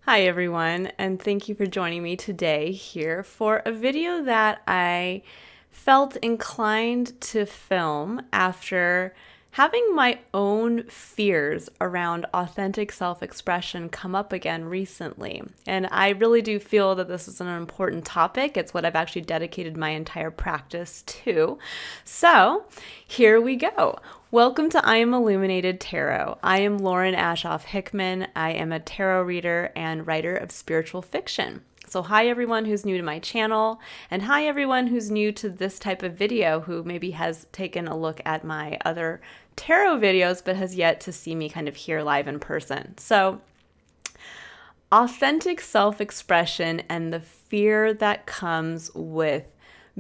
Hi everyone, and thank you for joining me today here for a video that I felt inclined to film after having my own fears around authentic self-expression come up again recently. And I really do feel that this is an important topic. It's what I've actually dedicated my entire practice to. So here we go. Welcome to I Am Illuminated Tarot. I am Lauren Ashoff Hickman. I am a tarot reader and writer of spiritual fiction. So hi everyone who's new to my channel, and hi everyone who's new to this type of video who maybe has taken a look at my other tarot videos but has yet to see me kind of here live in person. So authentic self-expression and the fear that comes with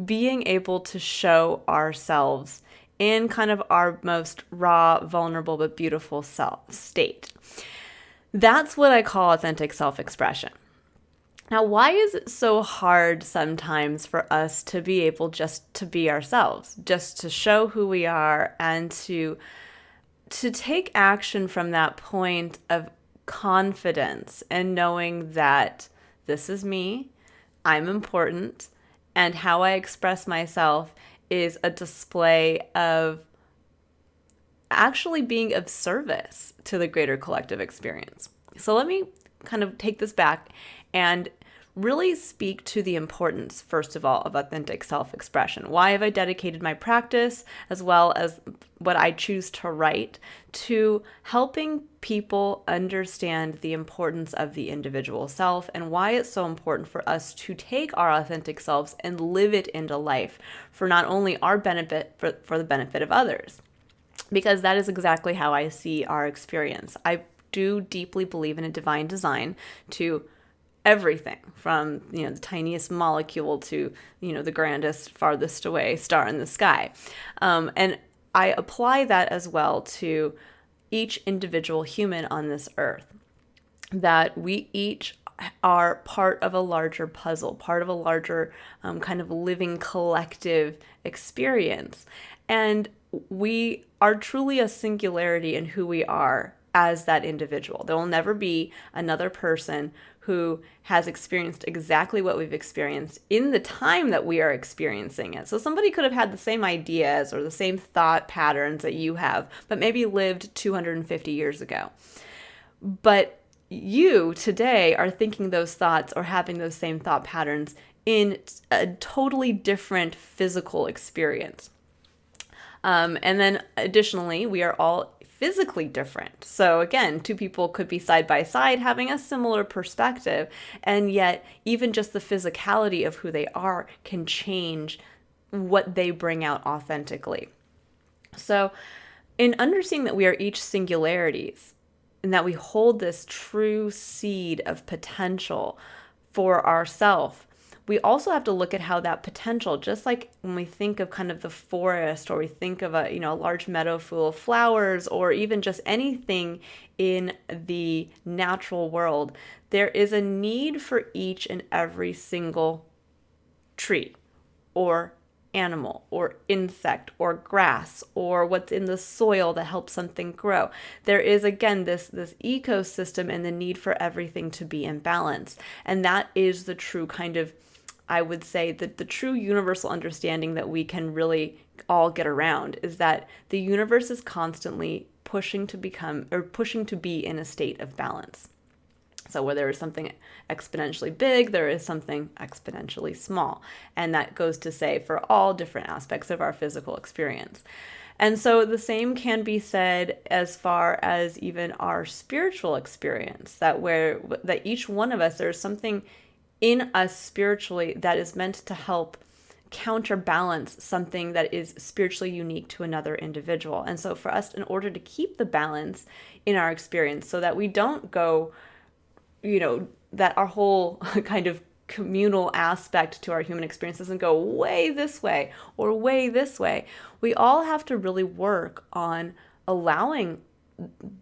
being able to show ourselves in kind of our most raw, vulnerable, but beautiful self state. That's what I call authentic self-expression. Now, why is it so hard sometimes for us to be able just to be ourselves, just to show who we are and to take action from that point of confidence and knowing that this is me, I'm important, and how I express myself is a display of actually being of service to the greater collective experience. So let me kind of take this back and really speak to the importance, first of all, of authentic self-expression. Why have I dedicated my practice, as well as what I choose to write, to helping people understand the importance of the individual self and why it's so important for us to take our authentic selves and live it into life for not only our benefit, for the benefit of others. Because that is exactly how I see our experience. I do deeply believe in a divine design to everything from, the tiniest molecule to, the grandest, farthest away star in the sky. And I apply that as well to each individual human on this earth, that we each are part of a larger puzzle, part of a larger kind of living collective experience. And we are truly a singularity in who we are as that individual. There will never be another person who has experienced exactly what we've experienced in the time that we are experiencing it. So somebody could have had the same ideas or the same thought patterns that you have, but maybe lived 250 years ago. But you today are thinking those thoughts or having those same thought patterns in a totally different physical experience. And then additionally, we are all physically different. So again, two people could be side by side having a similar perspective, and yet even just the physicality of who they are can change what they bring out authentically. So in understanding that we are each singularities and that we hold this true seed of potential for ourselves, we also have to look at how that potential, just like when we think of kind of the forest, or we think of a large meadow full of flowers, or even just anything in the natural world, there is a need for each and every single tree or animal or insect or grass or what's in the soil that helps something grow. There is, again, this ecosystem and the need for everything to be in balance. And that is the true kind of, I would say, that the true universal understanding that we can really all get around is that the universe is constantly pushing to be in a state of balance. So where there is something exponentially big, there is something exponentially small. And that goes to say for all different aspects of our physical experience. And so the same can be said as far as even our spiritual experience, that each one of us, there's something in us spiritually that is meant to help counterbalance something that is spiritually unique to another individual. And so for us, in order to keep the balance in our experience so that we don't go, that our whole kind of communal aspect to our human experience doesn't go way this way or way this way, we all have to really work on allowing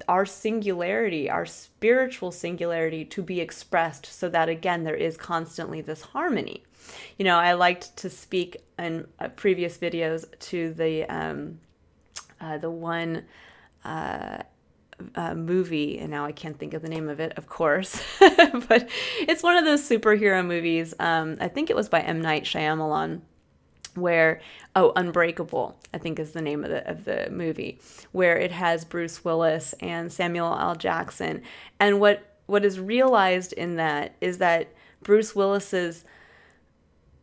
our singularity, our spiritual singularity, to be expressed so that, again, there is constantly this harmony. I liked to speak in previous videos to the one movie, and now I can't think of the name of it, of course, but it's one of those superhero movies. I think it was by M. Night Shyamalan, where Unbreakable, I think is the name of the movie, where it has Bruce Willis and Samuel L. Jackson. And what is realized in that is that Bruce Willis's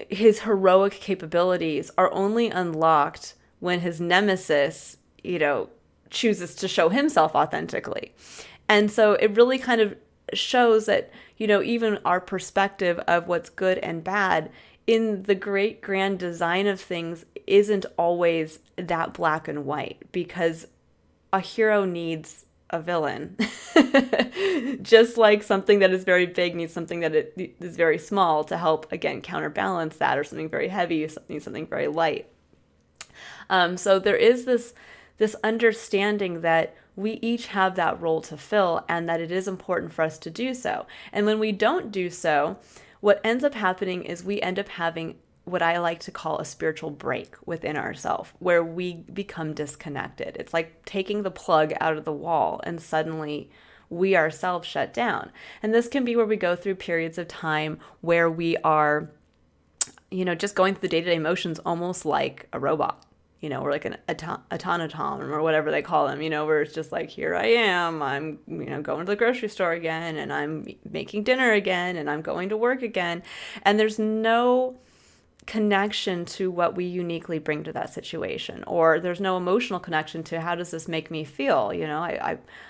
his heroic capabilities are only unlocked when his nemesis, chooses to show himself authentically. And so it really kind of shows that, even our perspective of what's good and bad in the great grand design of things isn't always that black and white, because a hero needs a villain. Just like something that is very big needs something that is very small to help, again, counterbalance that, or something very heavy needs something very light. So there is this understanding that we each have that role to fill, and that it is important for us to do so. And when we don't do so, what ends up happening is we end up having what I like to call a spiritual break within ourselves, where we become disconnected. It's like taking the plug out of the wall, and suddenly we ourselves shut down. And this can be where we go through periods of time where we are, just going through the day-to-day motions almost like a robot. We're like an automaton, or whatever they call them, where it's just like, here I am, I'm, going to the grocery store again, and I'm making dinner again, and I'm going to work again. And there's no connection to what we uniquely bring to that situation, or there's no emotional connection to how does this make me feel.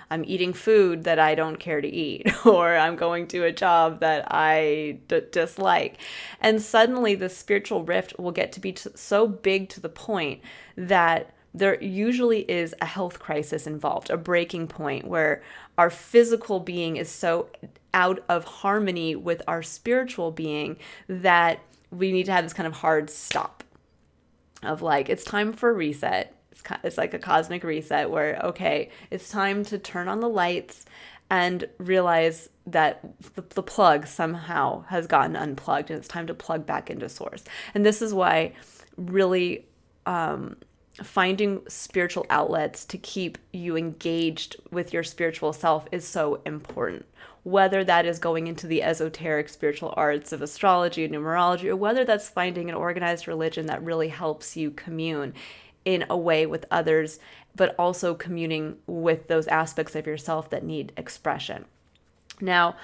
I'm eating food that I don't care to eat, or I'm going to a job that I dislike, and suddenly the spiritual rift will get to be so big to the point that there usually is a health crisis involved, a breaking point where our physical being is so out of harmony with our spiritual being that we need to have this kind of hard stop of like, it's time for a reset. It's like a cosmic reset where, okay, it's time to turn on the lights and realize that the plug somehow has gotten unplugged, and it's time to plug back into source. And this is why really finding spiritual outlets to keep you engaged with your spiritual self is so important. Whether that is going into the esoteric spiritual arts of astrology and numerology, or whether that's finding an organized religion that really helps you commune in a way with others, but also communing with those aspects of yourself that need expression. Now,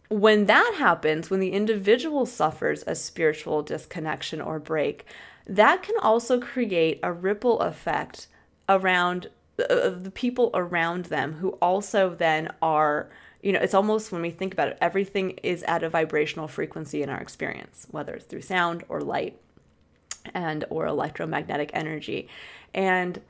when that happens, when the individual suffers a spiritual disconnection or break, that can also create a ripple effect around the people around them, who also then are, it's almost, when we think about it, everything is at a vibrational frequency in our experience, whether it's through sound or light or electromagnetic energy. And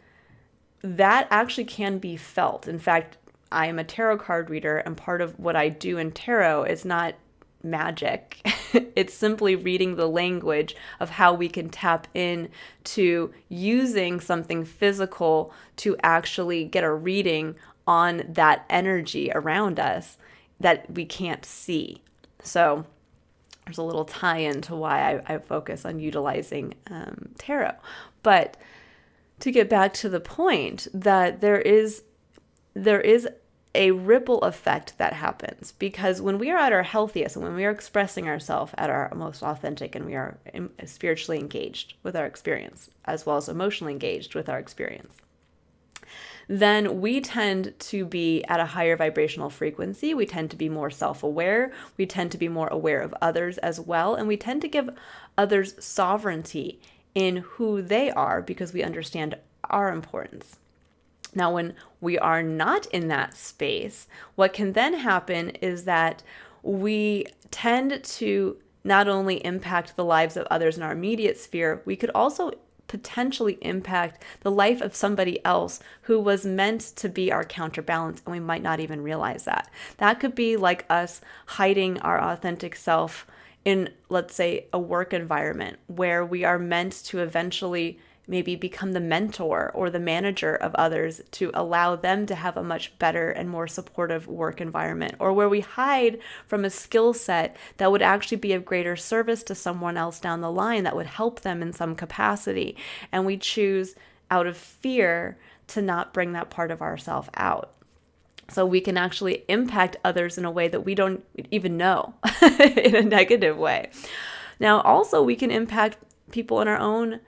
that actually can be felt. In fact, I am a tarot card reader, and part of what I do in tarot is not magic. It's simply reading the language of how we can tap in to using something physical to actually get a reading on that energy around us that we can't see. So there's a little tie-in to why I focus on utilizing tarot. But to get back to the point that there is a ripple effect that happens, because when we are at our healthiest and when we are expressing ourselves at our most authentic, and we are spiritually engaged with our experience as well as emotionally engaged with our experience, then we tend to be at a higher vibrational frequency. We tend to be more self-aware. We tend to be more aware of others as well. And we tend to give others sovereignty in who they are, because we understand our importance. Now, when we are not in that space, what can then happen is that we tend to not only impact the lives of others in our immediate sphere, we could also potentially impact the life of somebody else who was meant to be our counterbalance, and we might not even realize that. That could be like us hiding our authentic self in, let's say, a work environment where we are meant to eventually maybe become the mentor or the manager of others to allow them to have a much better and more supportive work environment, or where we hide from a skill set that would actually be of greater service to someone else down the line that would help them in some capacity. And we choose out of fear to not bring that part of ourselves out. So we can actually impact others in a way that we don't even know, in a negative way. Now, also, we can impact people in our own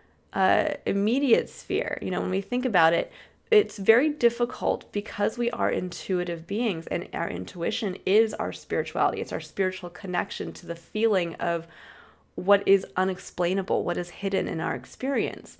immediate sphere. When we think about it, it's very difficult because we are intuitive beings, and our intuition is our spirituality. It's our spiritual connection to the feeling of what is unexplainable, what is hidden in our experience.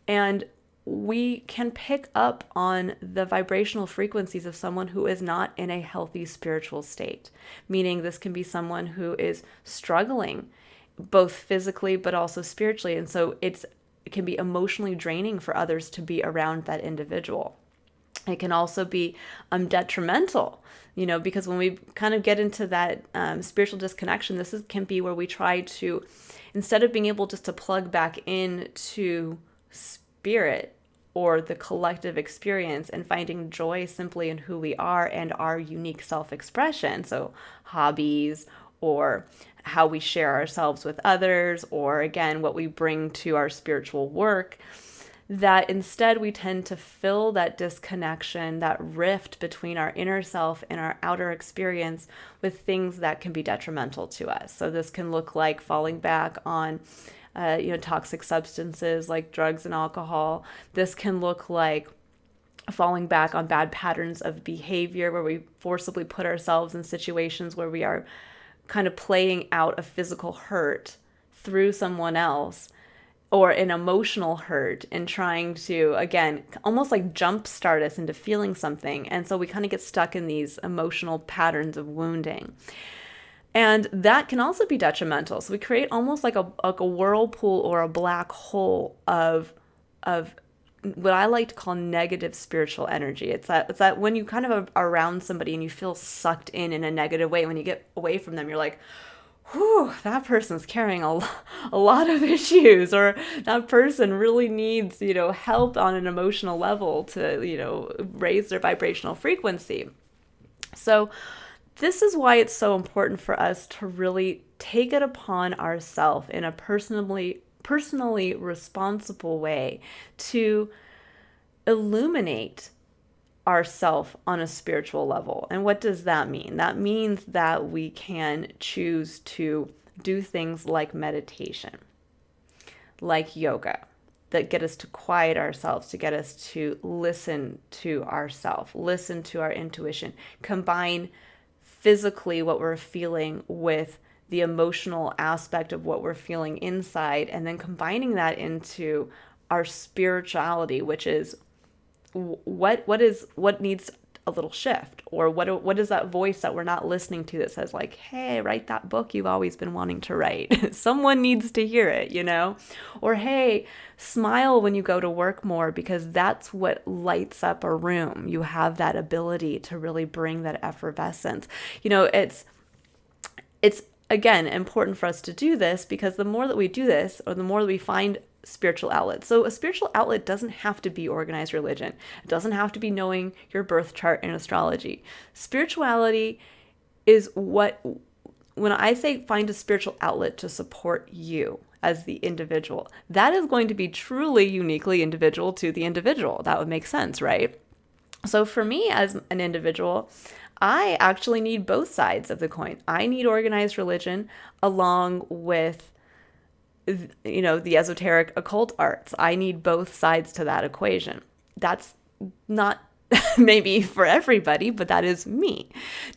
And we can pick up on the vibrational frequencies of someone who is not in a healthy spiritual state, meaning this can be someone who is struggling both physically but also spiritually. And so it can be emotionally draining for others to be around that individual. It can also be detrimental, because when we kind of get into that spiritual disconnection, can be where we try to, instead of being able just to plug back into spirit or the collective experience and finding joy simply in who we are and our unique self-expression, so hobbies or how we share ourselves with others, or again, what we bring to our spiritual work, that instead we tend to fill that disconnection, that rift between our inner self and our outer experience with things that can be detrimental to us. So this can look like falling back on toxic substances like drugs and alcohol. This can look like falling back on bad patterns of behavior where we forcibly put ourselves in situations where we are kind of playing out a physical hurt through someone else, or an emotional hurt, and trying to, again, almost like jumpstart us into feeling something. And so we kind of get stuck in these emotional patterns of wounding. And that can also be detrimental. So we create almost like a whirlpool or a black hole of what I like to call negative spiritual energy. It's that when you kind of are around somebody and you feel sucked in a negative way, when you get away from them, you're like, whew, that person's carrying a lot of issues, or that person really needs, help on an emotional level to, raise their vibrational frequency. So this is why it's so important for us to really take it upon ourselves in a personally responsible way to illuminate ourself on a spiritual level. And what does that mean? That means that we can choose to do things like meditation, like yoga, that get us to quiet ourselves, to get us to listen to ourselves, listen to our intuition, combine physically what we're feeling with the emotional aspect of what we're feeling inside, and then combining that into our spirituality, which is what needs a little shift, or what is that voice that we're not listening to that says like, hey, write that book you've always been wanting to write. Someone needs to hear it, or hey, smile when you go to work more, because that's what lights up a room. You have that ability to really bring that effervescence. It's again important for us to do this, because the more that we do this, or the more that we find spiritual outlets. So a spiritual outlet doesn't have to be organized religion. It doesn't have to be knowing your birth chart and astrology. Spirituality is when I say find a spiritual outlet to support you as the individual, that is going to be truly uniquely individual to the individual. That would make sense, right? So for me as an individual, I actually need both sides of the coin. I need organized religion along with the esoteric occult arts. I need both sides to that equation. That's not maybe for everybody, but that is me.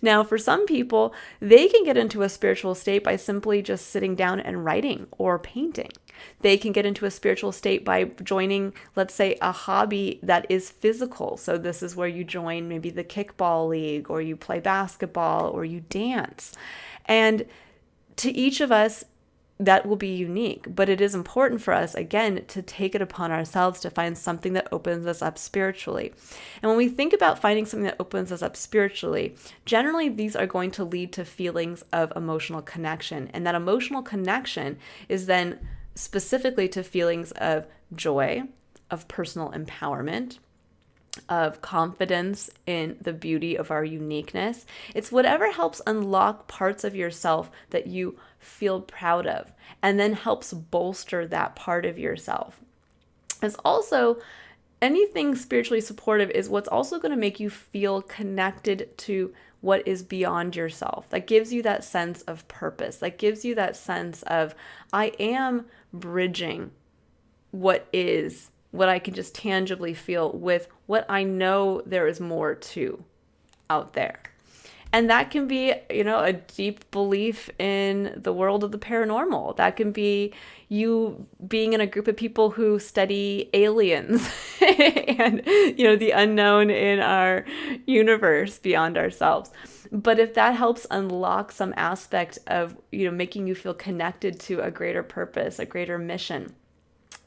Now, for some people, they can get into a spiritual state by simply just sitting down and writing or painting. They can get into a spiritual state by joining, let's say, a hobby that is physical. So this is where you join maybe the kickball league, or you play basketball, or you dance. And to each of us, that will be unique, but it is important for us, again, to take it upon ourselves to find something that opens us up spiritually. And when we think about finding something that opens us up spiritually, generally these are going to lead to feelings of emotional connection. And that emotional connection is then specifically to feelings of joy, of personal empowerment, of confidence in the beauty of our uniqueness. It's whatever helps unlock parts of yourself that you feel proud of, and then helps bolster that part of yourself. It's also anything spiritually supportive is what's also going to make you feel connected to what is beyond yourself. That gives you that sense of purpose. That gives you that sense of, I am bridging what I can just tangibly feel with what I know there is more to out there. And that can be, a deep belief in the world of the paranormal. That can be you being in a group of people who study aliens and, the unknown in our universe beyond ourselves. But if that helps unlock some aspect of, making you feel connected to a greater purpose, a greater mission,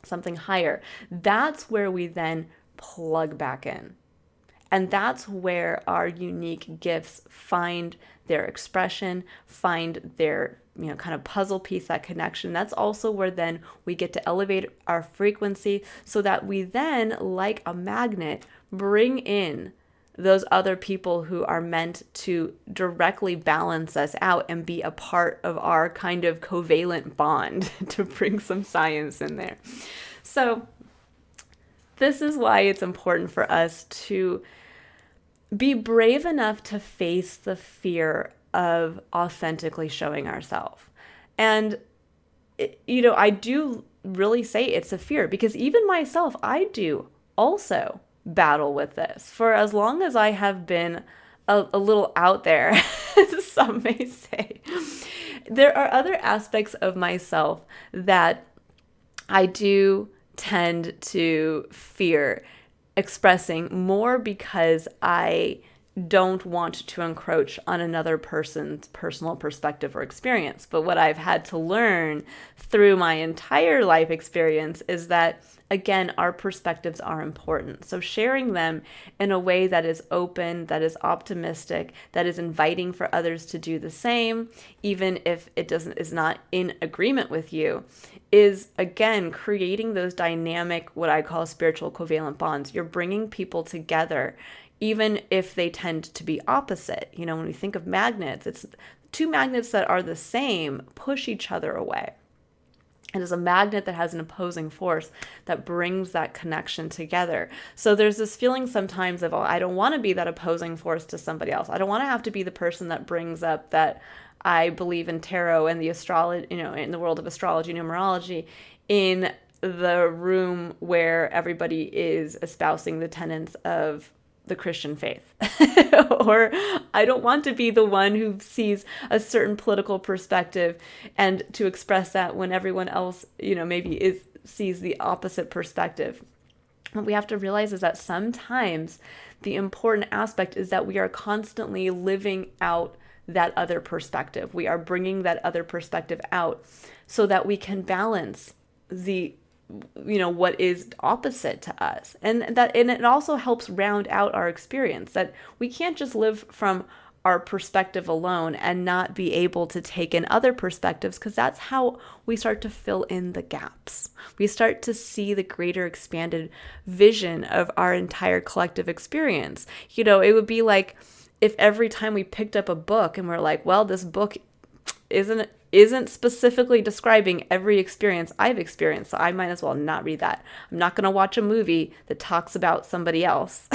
something higher, that's where we then plug back in. And that's where our unique gifts find their expression, find their, kind of puzzle piece, that connection. That's also where then we get to elevate our frequency so that we then, like a magnet, bring in those other people who are meant to directly balance us out and be a part of our kind of covalent bond, to bring some science in there. So this is why it's important for us to be brave enough to face the fear of authentically showing ourselves. And, I do really say it's a fear, because even myself, I do also battle with this. For as long as I have been a little out there, some may say, there are other aspects of myself that I do tend to fear expressing, more because I don't want to encroach on another person's personal perspective or experience. But what I've had to learn through my entire life experience is that, again, our perspectives are important. So sharing them in a way that is open, that is optimistic, that is inviting for others to do the same, even if it is not in agreement with you, is, again, creating those dynamic, what I call spiritual covalent bonds. You're bringing people together, even if they tend to be opposite. When we think of magnets, it's two magnets that are the same push each other away. It is a magnet that has an opposing force that brings that connection together. So there's this feeling sometimes of, I don't want to be that opposing force to somebody else. I don't want to have to be the person that brings up that I believe in tarot and the astrology, in the world of astrology, numerology, in the room where everybody is espousing the tenets of the Christian faith. Or I don't want to be the one who sees a certain political perspective and to express that when everyone else, maybe sees the opposite perspective. What we have to realize is that sometimes the important aspect is that we are constantly living out that other perspective. We are bringing that other perspective out so that we can balance the what is opposite to us. And it also helps round out our experience, that we can't just live from our perspective alone and not be able to take in other perspectives, because that's how we start to fill in the gaps. We start to see the greater expanded vision of our entire collective experience. It would be like if every time we picked up a book and we're like, well, this book isn't specifically describing every experience I've experienced, so I might as well not read that. I'm not going to watch a movie that talks about somebody else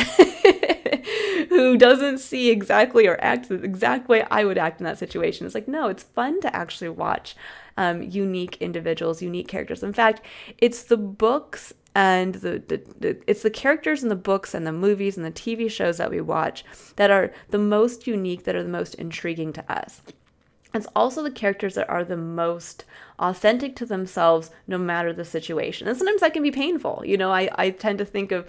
who doesn't see exactly or act the exact way I would act in that situation. It's like, no, it's fun to actually watch unique individuals, unique characters. In fact, it's the books and it's the characters in the books and the movies and the TV shows that we watch that are the most unique, that are the most intriguing to us. It's also the characters that are the most authentic to themselves, no matter the situation. And sometimes that can be painful. I tend to think of,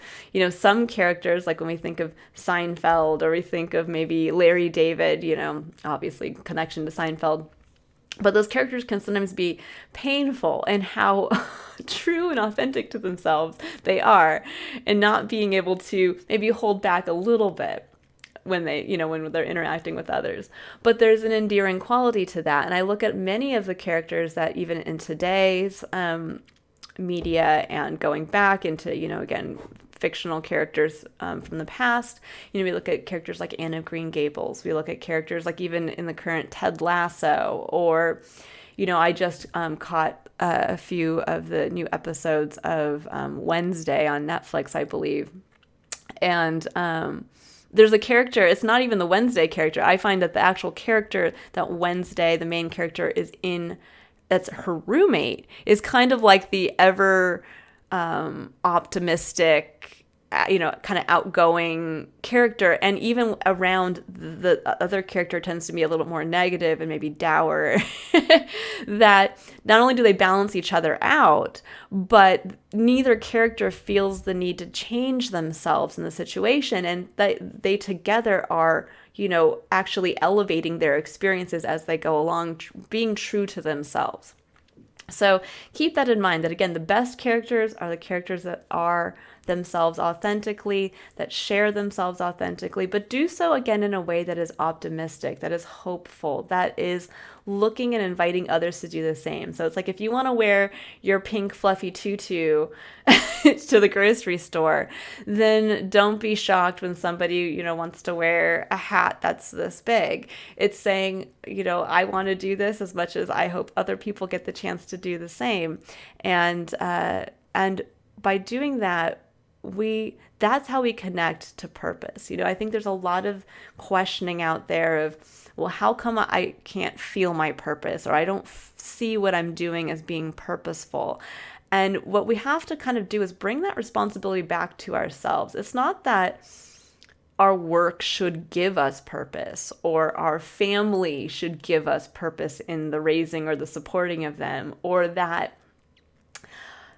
some characters, like when we think of Seinfeld, or we think of maybe Larry David, obviously connection to Seinfeld. But those characters can sometimes be painful in how true and authentic to themselves they are, and not being able to maybe hold back a little bit when they're interacting with others. But there's an endearing quality to that. And I look at many of the characters that even in today's media, and going back into, again, fictional characters from the past, we look at characters like Anne of Green Gables. We look at characters like even in the current Ted Lasso, or, I just caught a few of the new episodes of Wednesday on Netflix, I believe. And there's a character, it's not even the Wednesday character. I find that the actual character that Wednesday, the main character, is in, that's her roommate, is kind of like the ever optimistic, kind of outgoing character. And even around the other character tends to be a little bit more negative and maybe dour. That not only do they balance each other out, but neither character feels the need to change themselves in the situation. And they together are, actually elevating their experiences as they go along, being true to themselves. So keep that in mind, that again, the best characters are the characters that are themselves authentically, that share themselves authentically, but do so again in a way that is optimistic, that is hopeful, that is looking and inviting others to do the same. So it's like, if you want to wear your pink fluffy tutu to the grocery store, then don't be shocked when somebody, wants to wear a hat that's this big. It's saying, I want to do this as much as I hope other people get the chance to do the same. And by doing that, that's how we connect to purpose. I think there's a lot of questioning out there of, well, how come I can't feel my purpose, or I don't see what I'm doing as being purposeful? And what we have to kind of do is bring that responsibility back to ourselves. It's not that our work should give us purpose, or our family should give us purpose in the raising or the supporting of them, or that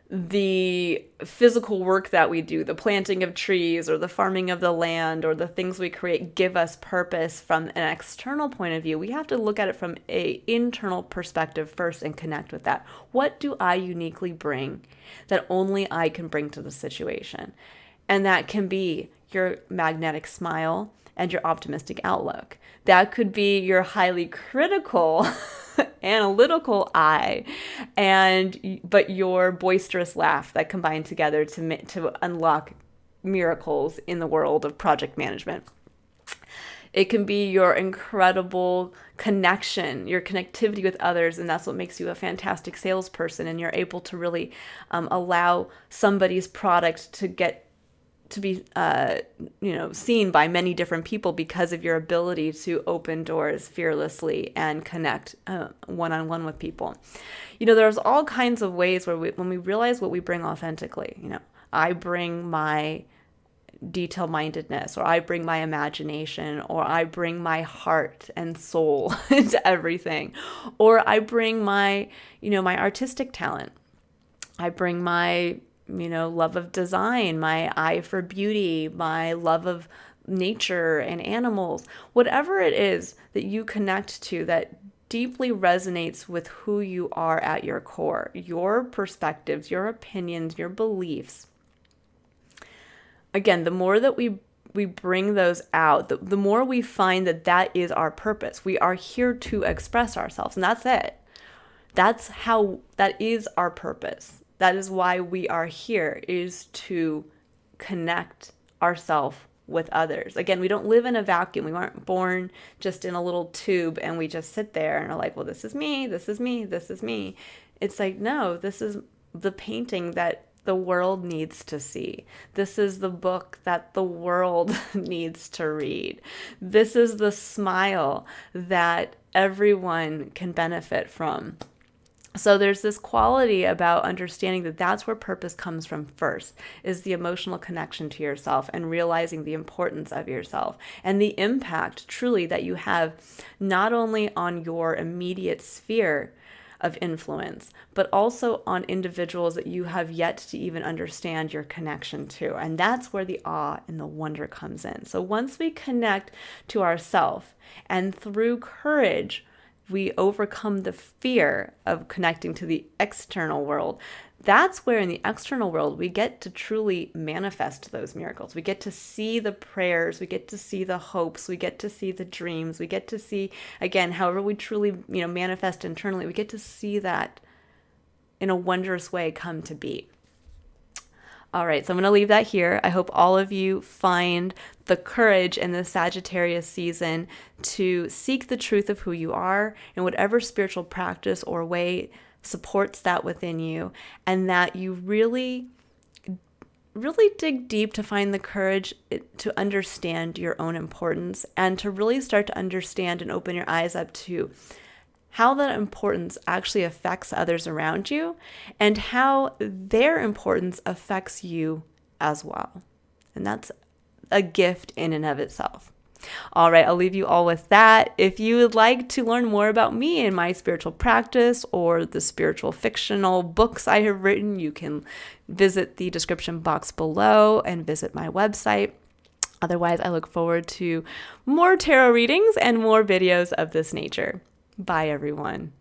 the physical work that we do, the planting of trees or the farming of the land or the things we create, give us purpose from an external point of view. We have to look at it from an internal perspective first and connect with that. What do I uniquely bring that only I can bring to the situation? And that can be your magnetic smile and your optimistic outlook. That could be your highly critical analytical eye, but your boisterous laugh that combine together to unlock miracles in the world of project management. It can be your incredible connection, your connectivity with others, and that's what makes you a fantastic salesperson. And you're able to really allow somebody's product to be seen by many different people because of your ability to open doors fearlessly and connect one-on-one with people. There's all kinds of ways where when we realize what we bring authentically, I bring my detail-mindedness, or I bring my imagination, or I bring my heart and soul into everything, or I bring my artistic talent. I bring my love of design, my eye for beauty, my love of nature and animals, whatever it is that you connect to that deeply resonates with who you are at your core, your perspectives, your opinions, your beliefs. Again, the more that we bring those out, the more we find that is our purpose. We are here to express ourselves, and that's it. That is our purpose. That is why we are here, is to connect ourselves with others. Again, we don't live in a vacuum. We weren't born just in a little tube and we just sit there and are like, well, this is me, this is me, this is me. It's like, no, this is the painting that the world needs to see. This is the book that the world needs to read. This is the smile that everyone can benefit from. So there's this quality about understanding that that's where purpose comes from first, is the emotional connection to yourself and realizing the importance of yourself and the impact truly that you have not only on your immediate sphere of influence, but also on individuals that you have yet to even understand your connection to. And that's where the awe and the wonder comes in. So once we connect to ourself, and through courage, we overcome the fear of connecting to the external world, that's where in the external world we get to truly manifest those miracles. We get to see the prayers, we get to see the hopes, we get to see the dreams, we get to see, again, however we truly manifest internally, we get to see that in a wondrous way come to be. All right, so I'm going to leave that here. I hope all of you find the courage in the Sagittarius season to seek the truth of who you are in whatever spiritual practice or way supports that within you, and that you really dig deep to find the courage to understand your own importance and to really start to understand and open your eyes up to how that importance actually affects others around you and how their importance affects you as well. And that's a gift in and of itself. All right, I'll leave you all with that. If you would like to learn more about me and my spiritual practice or the spiritual fictional books I have written, you can visit the description box below and visit my website. Otherwise, I look forward to more tarot readings and more videos of this nature. Bye, everyone.